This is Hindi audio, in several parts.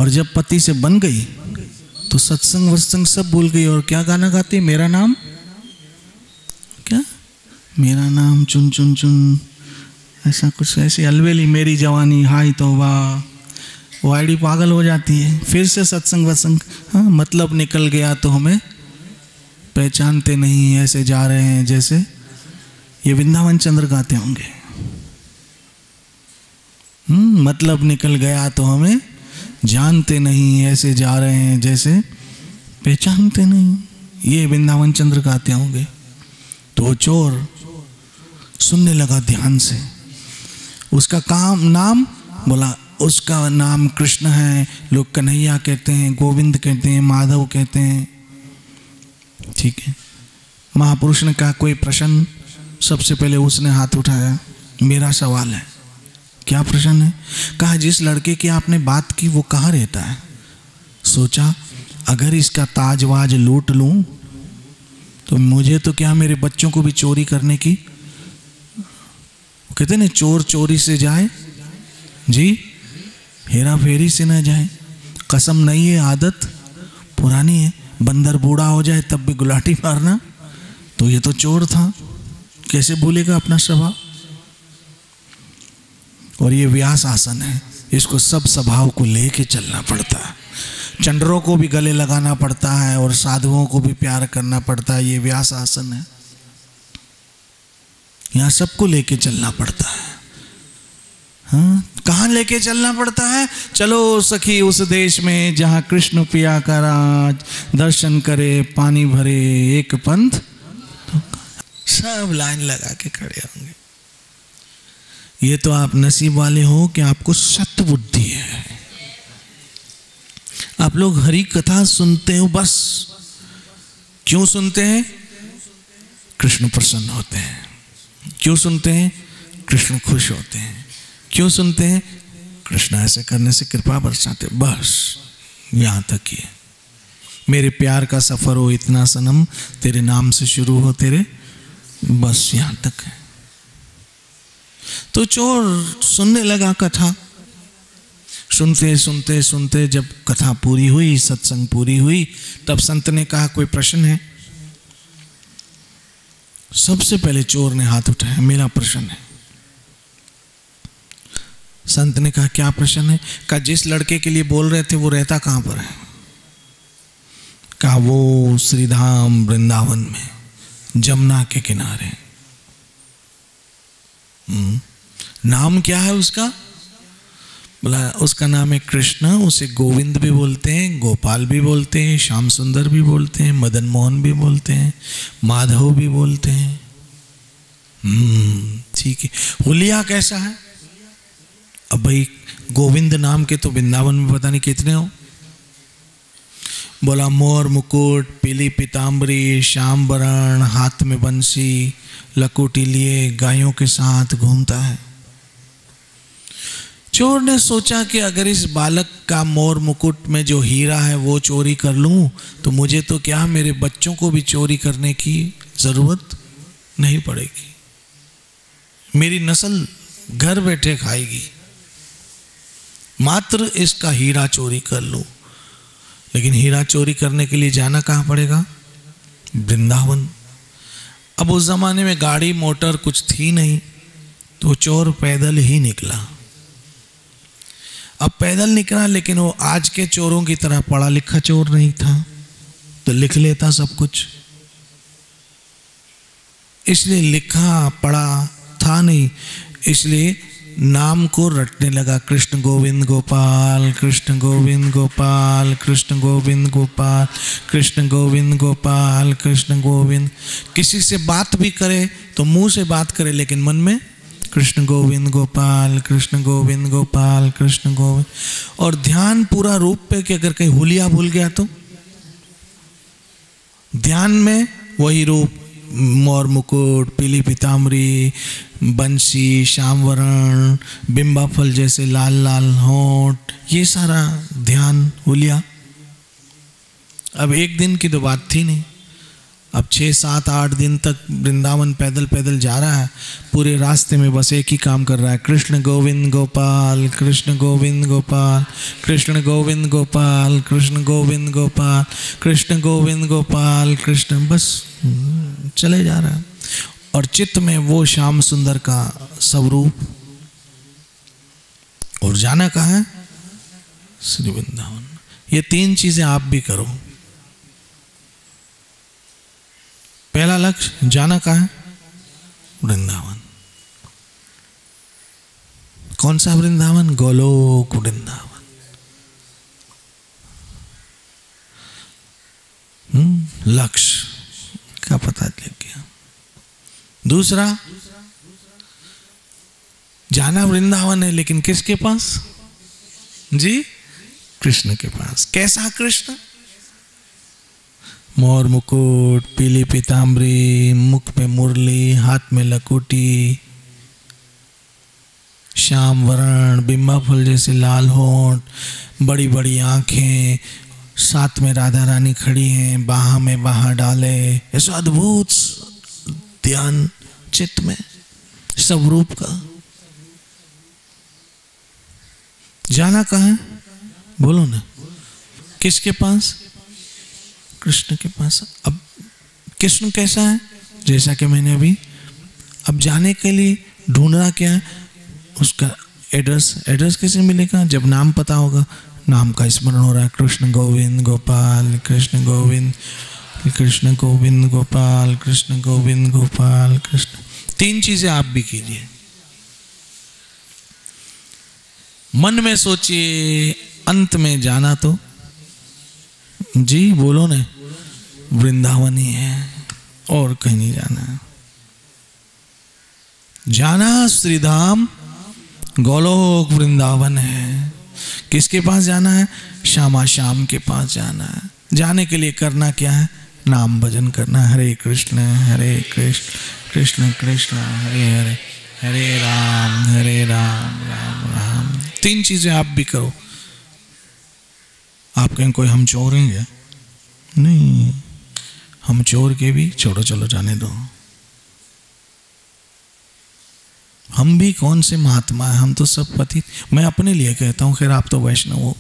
और जब पति से बन गई तो सत्संग वत्संग सब भूल गई और क्या गाना गाती है, मेरा नाम क्या, मेरा नाम चुन चुन चुन, ऐसा कुछ, ऐसी अलवेली, मेरी जवानी हाय तौबा। वो आईडी पागल हो जाती है। फिर से सत्संग वत्संग, हाँ मतलब निकल गया तो हमें पहचानते नहीं, ऐसे जा रहे हैं जैसे, ये वृंदावन चंद्र गाते होंगे। मतलब निकल गया तो हमें जानते नहीं, ऐसे जा रहे हैं जैसे पहचानते नहीं, ये वृंदावन चंद्र गाते होंगे। तो चोर सुनने लगा ध्यान से। उसका काम नाम बोला, उसका नाम कृष्ण है, लोग कन्हैया कहते हैं, गोविंद कहते हैं, माधव कहते हैं। ठीक है, महापुरुष ने कहा कोई प्रश्न? सबसे पहले उसने हाथ उठाया, मेरा सवाल है। क्या प्रश्न है? कहा जिस लड़के की आपने बात की वो कहाँ रहता है? सोचा अगर इसका ताजवाज लूट लूं तो मुझे तो क्या, मेरे बच्चों को भी चोरी करने की, कहते ना चोर चोरी से जाए जी, हेरा फेरी से न जाए। कसम नहीं है, आदत पुरानी है। बंदर बूढ़ा हो जाए तब भी गुलाटी मारना, तो ये तो चोर था, कैसे भूलेगा अपना स्वभाव। और ये व्यास आसन है, इसको सब स्वभाव को लेके चलना पड़ता है। चंडरों को भी गले लगाना पड़ता है और साधुओं को भी प्यार करना पड़ता है। ये व्यास आसन है, यहाँ सबको लेके चलना पड़ता है। हाँ, कहाँ लेके चलना पड़ता है? चलो सखी उस देश में जहाँ कृष्ण पिया का राज, दर्शन करे पानी भरे एक पंथ। तो सब लाइन लगा के खड़े होंगे। ये तो आप नसीब वाले हो कि आपको सत बुद्धि है। आप लोग हरि कथा सुनते हो बस। क्यों सुनते हैं? कृष्ण प्रसन्न होते हैं। क्यों सुनते हैं? कृष्ण खुश होते हैं। क्यों सुनते हैं? कृष्ण ऐसे करने से कृपा बरसाते। बस यहाँ तक ही है। मेरे प्यार का सफर हो इतना सनम, तेरे नाम से शुरू हो तेरे, बस यहाँ तक है। तो चोर सुनने लगा कथा। सुनते सुनते सुनते जब कथा पूरी हुई, सत्संग पूरी हुई, तब संत ने कहा कोई प्रश्न है? सबसे पहले चोर ने हाथ उठाया, मेरा प्रश्न है। संत ने कहा क्या प्रश्न है? कहा जिस लड़के के लिए बोल रहे थे वो रहता कहाँ पर है? कहा वो श्रीधाम वृंदावन में, जमुना के किनारे। नाम क्या है उसका? बोला उसका नाम है कृष्ण। उसे गोविंद भी बोलते हैं, गोपाल भी बोलते हैं, श्याम सुंदर भी बोलते हैं, मदन मोहन भी बोलते हैं, माधव भी बोलते हैं। ठीक है। हुलिया कैसा है? अब भाई गोविंद नाम के तो वृंदावन में पता नहीं कितने हो। बोला मोर मुकुट, पीली पीताम्बरी, श्याम वरण, हाथ में बंसी, लकुटी लिए गायों के साथ घूमता है। चोर ने सोचा कि अगर इस बालक का मोर मुकुट में जो हीरा है वो चोरी कर लूं तो मुझे तो क्या, मेरे बच्चों को भी चोरी करने की जरूरत नहीं पड़ेगी। मेरी नस्ल घर बैठे खाएगी, मात्र इसका हीरा चोरी कर लूं। लेकिन हीरा चोरी करने के लिए जाना कहाँ पड़ेगा? वृंदावन। अब उस जमाने में गाड़ी मोटर कुछ थी नहीं, तो चोर पैदल ही निकला। अब पैदल निकला, लेकिन वो आज के चोरों की तरह पढ़ा लिखा चोर नहीं था, तो लिख लेता सब कुछ। इसलिए लिखा पढ़ा था नहीं, इसलिए नाम को रटने लगा। कृष्ण गोविंद गोपाल, कृष्ण गोविंद गोपाल, कृष्ण गोविंद गोपाल, कृष्ण गोविंद गोपाल, कृष्ण गोविंद। किसी से बात भी करे तो मुंह से बात करे, लेकिन मन में कृष्ण गोविंद गोपाल, कृष्ण गोविंद गोपाल, कृष्ण गोविंद। और ध्यान पूरा रूप पे कि अगर कहीं हुलिया भूल गया तो ध्यान में वही रूप, मोर मुकुट, पीली पीताम्बरी, बंसी, श्यामवरण, बिंबा फल जैसे लाल लाल होंठ, ये सारा ध्यान हुलिया। अब एक दिन की तो बात थी नहीं। अब 6, 7, 8 दिन तक वृंदावन पैदल पैदल जा रहा है, पूरे रास्ते में बस एक ही काम कर रहा है, कृष्ण गोविंद गोपाल, कृष्ण गोविंद गोपाल, कृष्ण गोविंद गोपाल, कृष्ण गोविंद गोपाल, कृष्ण गोविंद गोपाल, कृष्ण, बस चले जा रहा है। और चित्त में वो श्याम सुंदर का स्वरूप। और जाना कहाँ है? श्री वृंदावन। ये 3 चीजें आप भी करो। पहला लक्ष्य जाना कहाँ है? वृंदावन। कौन सा वृंदावन? गोलोक वृंदावन। लक्ष्य का पता लग गया। दूसरा, जाना वृंदावन है, लेकिन किसके पास जी? कृष्ण के पास। कैसा कृष्ण? मोर मुकुट, पीली पीताम्बरी, मुख पे मुरली, हाथ में लकुटी, श्याम वर्ण, बिम्बा फूल जैसे लाल होंठ, बड़ी बड़ी आंखें, साथ में राधा रानी खड़ी हैं, बाह में बाह डाले, ऐसा अद्भुत ध्यान चित्त में स्वरूप का। जाना कहाँ है? बोलो ना। किसके पास? कृष्ण के पास। अब कृष्ण कैसा है? जैसा कि मैंने अभी, अब जाने के लिए ढूंढना क्या है? उसका एड्रेस। एड्रेस कैसे मिलेगा? जब नाम पता होगा। नाम का स्मरण हो रहा है, कृष्ण गोविंद गोपाल, कृष्ण गोविंद, कृष्ण गोविंद गोपाल, कृष्ण गोविंद गोपाल, कृष्ण। 3 चीजें आप भी कीजिए। मन में सोचिए, अंत में जाना तो जी बोलो ने वृंदावन ही है, और कहीं नहीं जाना। जाना श्रीधाम गोलोक वृंदावन है। किसके पास जाना है? श्यामा श्याम के पास जाना है। जाने के लिए करना क्या है? नाम भजन करना। हरे कृष्ण कृष्ण कृष्ण हरे हरे, हरे राम राम राम। 3 चीजें आप भी करो। आप कहें कोई हम चोर हैं क्या? नहीं, हम चोर के भी छोड़ो, चलो जाने दो। हम भी कौन से महात्मा है? हम तो सब पति। मैं अपने लिए कहता हूं, खैर आप तो वैष्णव हो।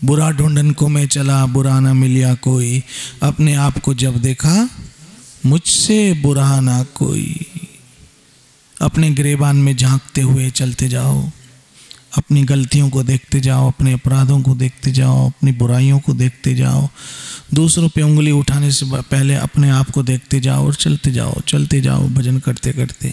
बुरा ढूंढन को मैं चला, बुरा ना मिलिया कोई, अपने आप को जब देखा मुझसे बुरा ना कोई। अपने गिरेबान में झांकते हुए चलते जाओ, अपनी गलतियों को देखते जाओ, अपने अपराधों को देखते जाओ, अपनी बुराइयों को देखते जाओ। दूसरों पे उंगली उठाने से पहले अपने आप को देखते जाओ और चलते जाओ भजन करते करते।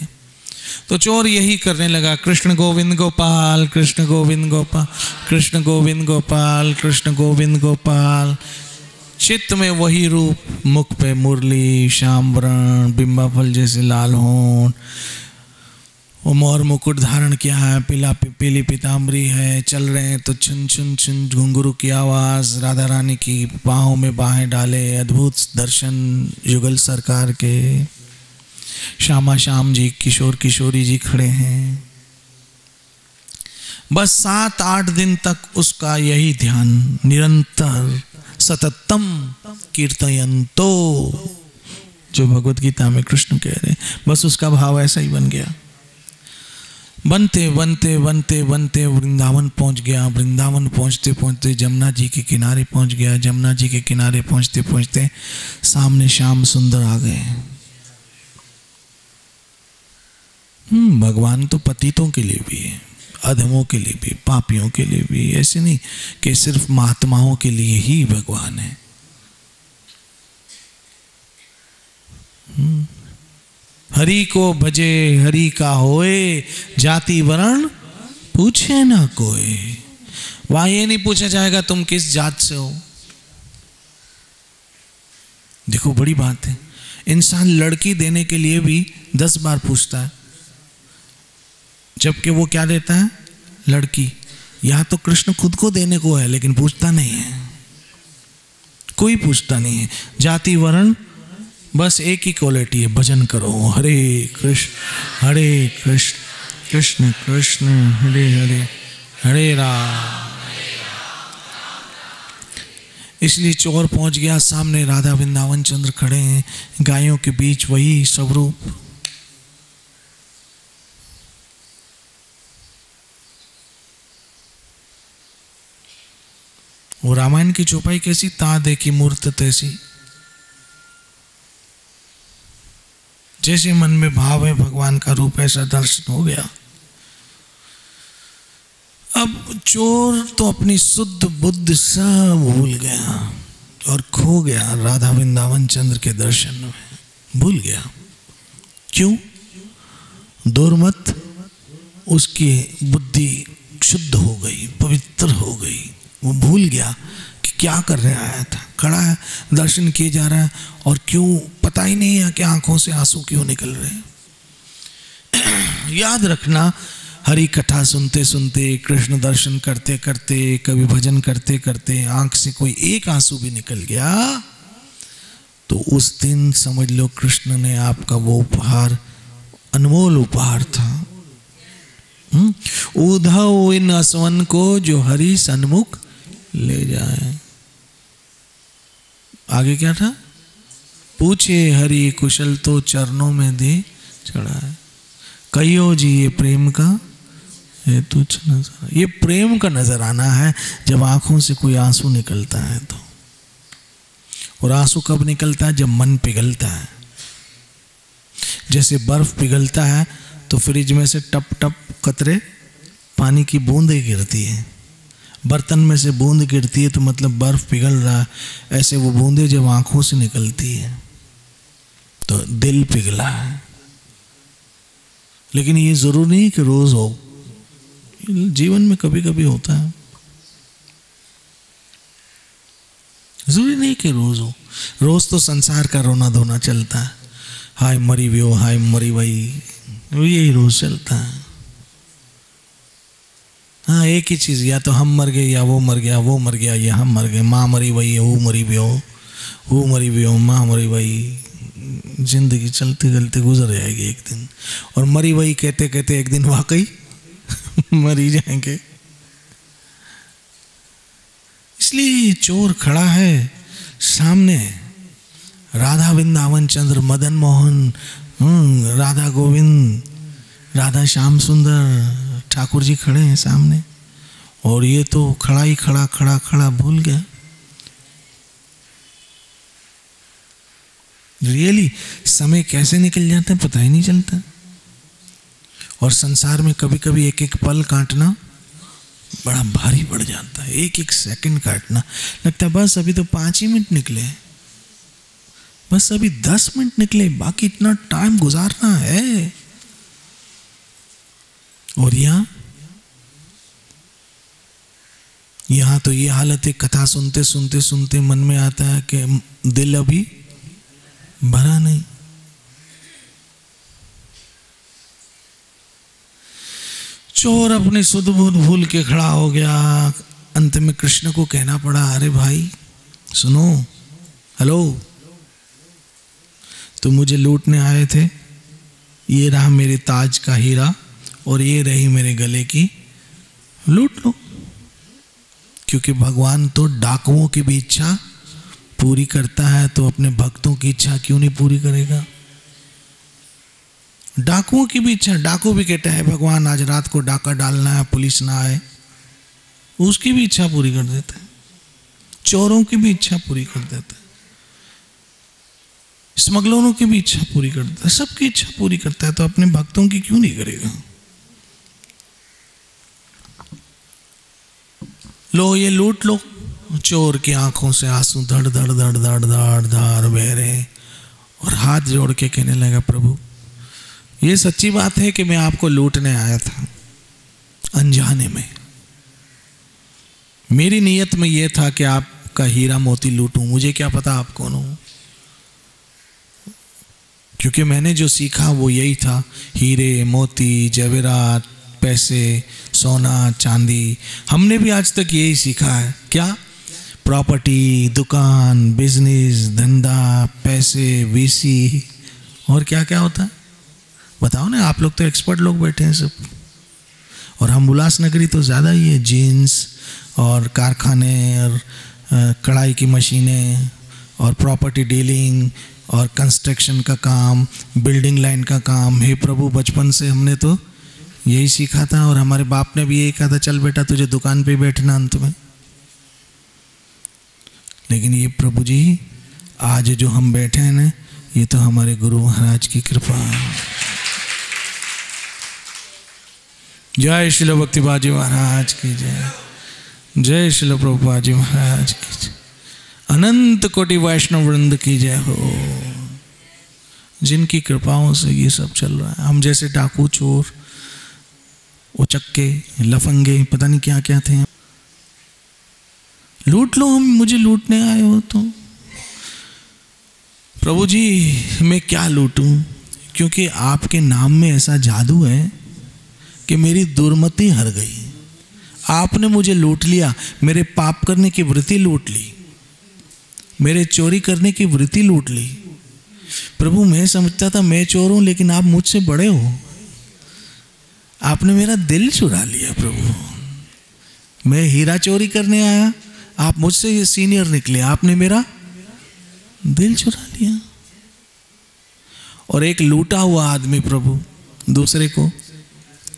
तो चोर यही करने लगा, कृष्ण गोविंद गोपाल, कृष्ण गोविंद गोपाल, कृष्ण गोविंद गोपाल, कृष्ण गोविंद गोपाल। चित्त में वही रूप, मुख पे मुरली, श्याम वर्ण, बिम्बा फल जैसे लाल होंठ, वो मोर मुकुट धारण किया है, पीली पीताम्बरी है। चल रहे हैं तो छुन छुन छुन घुंघरू की आवाज, राधा रानी की बाहों में बाहें डाले, अद्भुत दर्शन युगल सरकार के। श्यामा श्याम जी, किशोर किशोरी जी खड़े हैं। बस 7-8 दिन तक उसका यही ध्यान निरंतर सततम कीर्तयन्तो, जो भगवत गीता में कृष्ण कह रहे हैं। बस उसका भाव ऐसा ही बन गया। बनते बनते बनते बनते वृंदावन पहुंच गया। वृंदावन पहुंचते पहुंचते जमुना जी के किनारे पहुंच गया। जमुना जी के किनारे पहुंचते पहुंचते सामने श्याम सुंदर आ गए। भगवान तो पतितों के लिए भी है, अधमों के लिए भी, पापियों के लिए भी। ऐसे नहीं कि सिर्फ महात्माओं के लिए ही भगवान है। हरि को भजे हरि का होए, जाति वर्ण पूछे ना कोई। वहां ये नहीं पूछा जाएगा तुम किस जात से हो। देखो बड़ी बात है, इंसान लड़की देने के लिए भी 10 बार पूछता है, जबकि वो क्या देता है? लड़की। यहां तो कृष्ण खुद को देने को है, लेकिन पूछता नहीं है, कोई पूछता नहीं है। जाति वर्ण बस एक ही क्वालिटी है, भजन करो। हरे कृष्ण कृष्ण कृष्ण हरे हरे, हरे राम। इसलिए चोर पहुंच गया, सामने राधा वृंदावन चंद्र खड़े हैं, गायों के बीच वही स्वरूप। वो रामायण की चौपाई कैसी, ता देखी मूर्त तैसी। जैसे मन में भाव है भगवान का रूप ऐसा दर्शन हो गया। अब चोर तो अपनी शुद्ध बुद्धि सब भूल गया और खो गया राधा वृंदावन चंद्र के दर्शन में, भूल गया। क्यों? दुर्मत, उसकी बुद्धि शुद्ध हो गई, पवित्र हो गई। वो भूल गया कि क्या कर रहा आया था, खड़ा है दर्शन किए जा रहा है और क्यों पता ही नहीं है कि आंखों से आंसू क्यों निकल रहे हैं। याद रखना, हरि कथा सुनते सुनते, कृष्ण दर्शन करते करते, कभी भजन करते करते आंख से कोई एक आंसू भी निकल गया तो उस दिन समझ लो कृष्ण ने आपका वो उपहार, अनमोल उपहार था। उद्धव इन असवन को जो हरि सन्मुख ले जाए। आगे क्या था? पूछे हरि कुशल तो चरणों में दे चढ़ाए। कहियो जी ये प्रेम का है तुझ नजर। ये प्रेम का नजर आना है जब आंखों से कोई आंसू निकलता है तो। और आंसू कब निकलता है? जब मन पिघलता है। जैसे बर्फ पिघलता है तो फ्रिज में से टप टप कतरे पानी की बूंदें गिरती है, बर्तन में से बूंद गिरती है तो मतलब बर्फ पिघल रहा है। ऐसे वो बूंदें जब आंखों से निकलती है तो दिल पिघला है। लेकिन ये जरूरी नहीं कि रोज हो, जीवन में कभी कभी होता है, जरूरी नहीं कि रोज हो। रोज तो संसार का रोना धोना चलता है, हाय मरी व्यो, हाय मरी वही, यही रोज चलता है। हाँ, एक ही चीज, या तो हम मर गए या वो मर गया, वो मर गया या हम मर गए। माँ मरी वही, वो मरी व्यो, वो मरी व्यो, माँ मरी वही। जिंदगी चलते चलते गुजर जाएगी एक दिन, और मरी वही कहते कहते एक दिन वाकई मरी जाएंगे। इसलिए चोर खड़ा है सामने, राधा वृंदावन चंद्र, मदन मोहन, राधा गोविंद, राधा श्याम सुंदर ठाकुर जी खड़े हैं सामने, और ये तो खड़ा ही खड़ा खड़ा खड़ा भूल गया। रियली समय कैसे निकल जाता है पता ही नहीं चलता। और संसार में कभी कभी एक एक पल काटना बड़ा भारी पड़ जाता है। एक एक सेकंड काटना लगता है बस अभी तो 5 ही मिनट निकले, बस अभी 10 मिनट निकले, बाकी इतना टाइम गुजारना है। और यहां तो ये हालत है, कथा सुनते सुनते सुनते मन में आता है कि दिल अभी भरा नहीं। चोर अपनी सुध बुध भूल के खड़ा हो गया। अंत में कृष्ण को कहना पड़ा, अरे भाई सुनो, हेलो, तुम मुझे लूटने आए थे, ये रहा मेरे ताज का हीरा और ये रही मेरे गले की, लूट लो। क्योंकि भगवान तो डाकुओं की भी इच्छा पूरी करता है, तो अपने भक्तों की इच्छा क्यों नहीं पूरी करेगा? डाकुओं की भी इच्छा, डाकू भी कहता है भगवान आज रात को डाका डालना है, पुलिस ना आए, उसकी भी इच्छा पूरी कर देता है। चोरों की भी इच्छा पूरी कर देता है, स्मगलरों की भी इच्छा पूरी कर देता है, सबकी इच्छा पूरी करता है, तो अपने भक्तों की क्यों नहीं करेगा? लो ये लूट लो। चोर की आंखों से आंसू धड़ धड़ धड़ धड़ धड़ धड़ बह रहे, और हाथ जोड़ के कहने लगा, प्रभु ये सच्ची बात है कि मैं आपको लूटने आया था अनजाने में। मेरी नीयत में यह था कि आपका हीरा मोती लूटूं, मुझे क्या पता आप कौन हो। क्योंकि मैंने जो सीखा वो यही था, हीरे मोती जवेरात पैसे सोना चांदी, हमने भी आज तक यही सीखा है। क्या? प्रॉपर्टी, दुकान, बिजनेस, धंधा, पैसे, वीसी, और क्या क्या होता है बताओ ना। आप लोग तो एक्सपर्ट लोग बैठे हैं सब, और हम उल्लासनगरी तो ज़्यादा ही है, जीन्स और कारखाने और कढ़ाई की मशीनें और प्रॉपर्टी डीलिंग और कंस्ट्रक्शन का काम, बिल्डिंग लाइन का काम। हे प्रभु, बचपन से हमने तो यही सीखा था और हमारे बाप ने भी यही कहा था, चल बेटा तुझे दुकान पे बैठना अंत में। लेकिन ये प्रभु जी आज जो हम बैठे हैं ना, ये तो हमारे गुरु महाराज की कृपा है। जय श्रील भक्तिपाद जी महाराज की जय, जय श्रील प्रभुपाद जी महाराज की जय, अनंत कोटि वैष्णव वृंद की जय हो, जिनकी कृपाओं से ये सब चल रहा है। हम जैसे डाकू, चोर, उचक्के, लफंगे, पता नहीं क्या क्या थे, लूट लो, हम मुझे लूटने आए हो तो प्रभु जी मैं क्या लूटूं, क्योंकि आपके नाम में ऐसा जादू है कि मेरी दुर्मति हर गई। आपने मुझे लूट लिया, मेरे पाप करने की वृत्ति लूट ली, मेरे चोरी करने की वृत्ति लूट ली। प्रभु मैं समझता था मैं चोर हूं, लेकिन आप मुझसे बड़े हो, आपने मेरा दिल चुरा लिया। प्रभु मैं हीरा चोरी करने आया, आप मुझसे ये सीनियर निकले, आपने मेरा दिल चुरा लिया। और एक लूटा हुआ आदमी प्रभु दूसरे को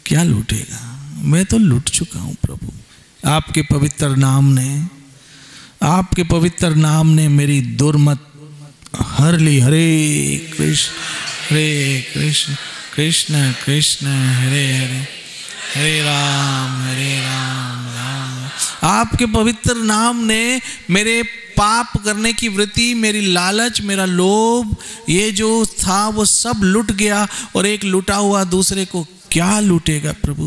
क्या लूटेगा? मैं तो लूट चुका हूं प्रभु। आपके पवित्र नाम ने, आपके पवित्र नाम ने मेरी दुर्मत हर ली। हरे कृष्ण कृष्ण कृष्ण हरे हरे, हरे राम राम। आपके पवित्र नाम ने मेरे पाप करने की वृत्ति, मेरी लालच, मेरा लोभ, ये जो था वो सब लुट गया। और एक लुटा हुआ दूसरे को क्या लूटेगा प्रभु?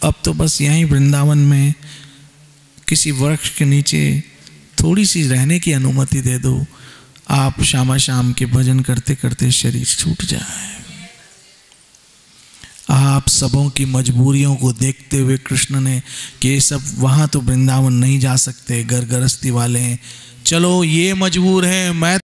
अब तो बस यहीं वृंदावन में किसी वृक्ष के नीचे थोड़ी सी रहने की अनुमति दे दो, आप शामा शाम के भजन करते करते शरीर छूट जाए। आप सबों की मजबूरियों को देखते हुए कृष्ण ने कि ये सब वहाँ तो वृंदावन नहीं जा सकते, घर गृहस्थी वाले हैं, चलो ये मजबूर हैं, मैं